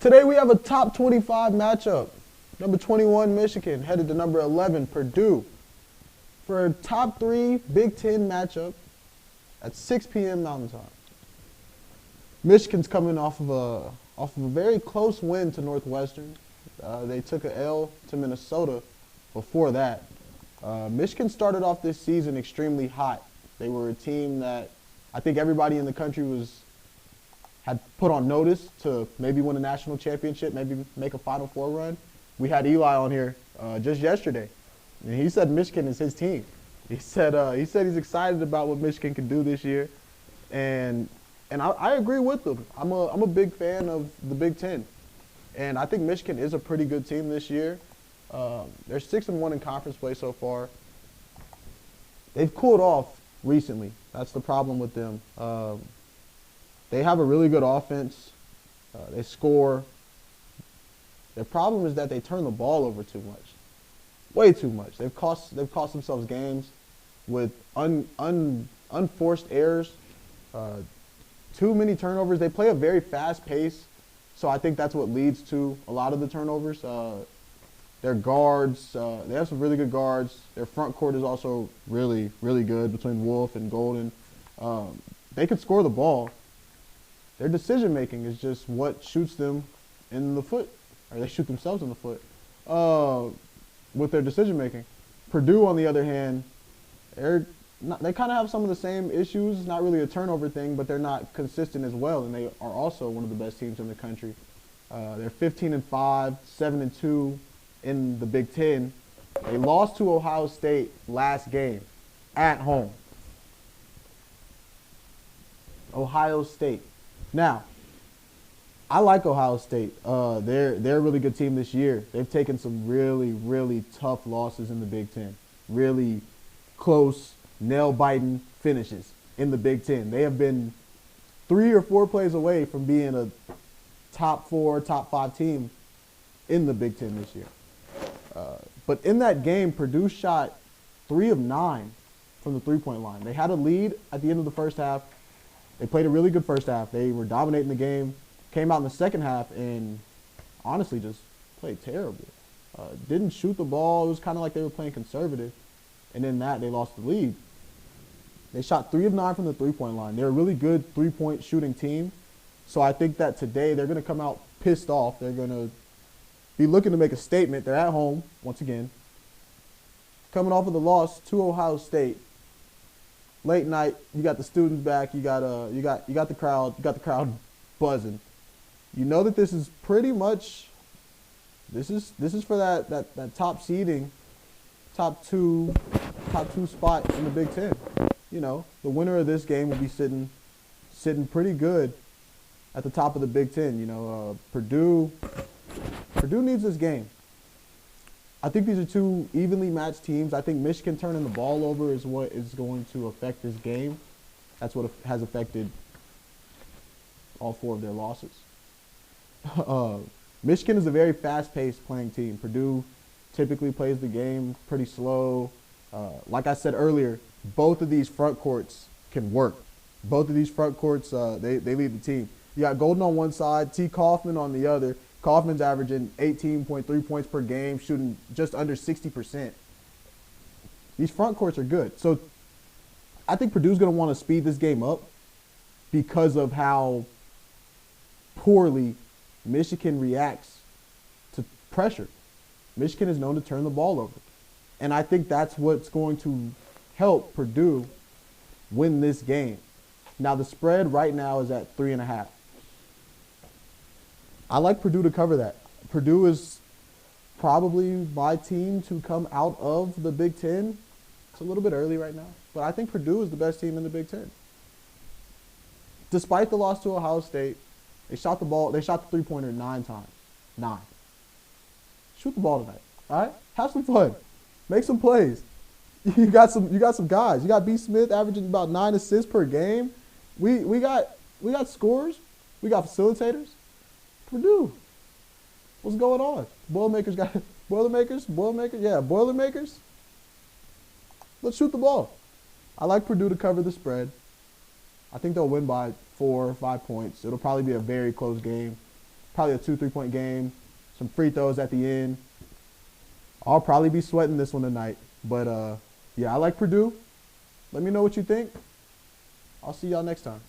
Today we have a top 25 matchup. Number 21, Michigan, headed to number 11, Purdue, for a top 3 Big Ten matchup at 6 p.m. Mountain Time. Michigan's coming off of a very close win to Northwestern. They took an L to Minnesota before that. Michigan started off this season extremely hot. They were a team that I think everybody in the country had put on notice to maybe win a national championship, maybe make a Final Four run. We had Eli on here just yesterday, and he said Michigan is his team. He said he's excited about what Michigan can do this year, and I agree with him. I'm a big fan of the Big Ten, and I think Michigan is a pretty good team this year. They're 6-1 in conference play so far. They've cooled off recently. That's the problem with them. They have a really good offense. They score. Their problem is that they turn the ball over too much, way too much. They've cost themselves games with unforced errors, too many turnovers. They play a very fast pace, so I think that's what leads to a lot of the turnovers. Their guards, they have some really good guards. Their front court is also really, really good between Wolf and Golden. They can score the ball. Their decision-making is just what shoots them in the foot, or they shoot themselves in the foot with their decision-making. Purdue, on the other hand, they kind of have some of the same issues. Not really a turnover thing, but they're not consistent as well, and they are also one of the best teams in the country. They're 15-5, 7-2 in the Big Ten. They lost to Ohio State last game at home. Ohio State. Now, I like Ohio State. They're a really good team this year. They've taken some really, really tough losses in the Big Ten. Really close, nail-biting finishes in the Big Ten. They have been 3 or 4 plays away from being a top 4, top 5 team in the Big Ten this year. But in that game, Purdue shot 3 of 9 from the three-point line. They had a lead at the end of the first half. They played a really good first half. They were dominating the game. Came out in the second half and honestly just played terrible. Didn't shoot the ball. It was kind of like they were playing conservative. And in that, they lost the lead. They shot 3 of 9 from the three-point line. They're a really good three-point shooting team. So I think that today they're going to come out pissed off. They're going to be looking to make a statement. They're at home, once again. Coming off of the loss to Ohio State. Late night, you got the students back. You got the crowd buzzing. You know that this is pretty much this is for that top seeding, top two spot in the Big Ten. You know, the winner of this game will be sitting pretty good at the top of the Big Ten. You know, Purdue needs this game. I think these are 2 evenly matched teams. I think Michigan turning the ball over is what is going to affect this game. That's what has affected all 4 of their losses. Michigan is a very fast-paced playing team. Purdue typically plays the game pretty slow. Like I said earlier, both of these front courts can work. Both of these front courts, they lead the team. You got Golden on one side, T. Kaufman on the other. Kaufman's averaging 18.3 points per game, shooting just under 60%. These front courts are good. So I think Purdue's going to want to speed this game up because of how poorly Michigan reacts to pressure. Michigan is known to turn the ball over. And I think that's what's going to help Purdue win this game. Now, the spread right now is at 3.5. I like Purdue to cover that. Purdue is probably my team to come out of the Big Ten. It's a little bit early right now, but I think Purdue is the best team in the Big Ten. Despite the loss to Ohio State, they shot the three-pointer 9 times. 9. Shoot the ball tonight, all right? Have some fun. Make some plays. You got some guys. You got B. Smith averaging about 9 assists per game. We got scorers. We got facilitators. Purdue. What's going on? Boilermakers. Yeah, Boilermakers. Let's shoot the ball. I like Purdue to cover the spread. I think they'll win by 4 or 5 points. It'll probably be a very close game. Probably a 2-3 point game. Some free throws at the end. I'll probably be sweating this one tonight. But, yeah, I like Purdue. Let me know what you think. I'll see y'all next time.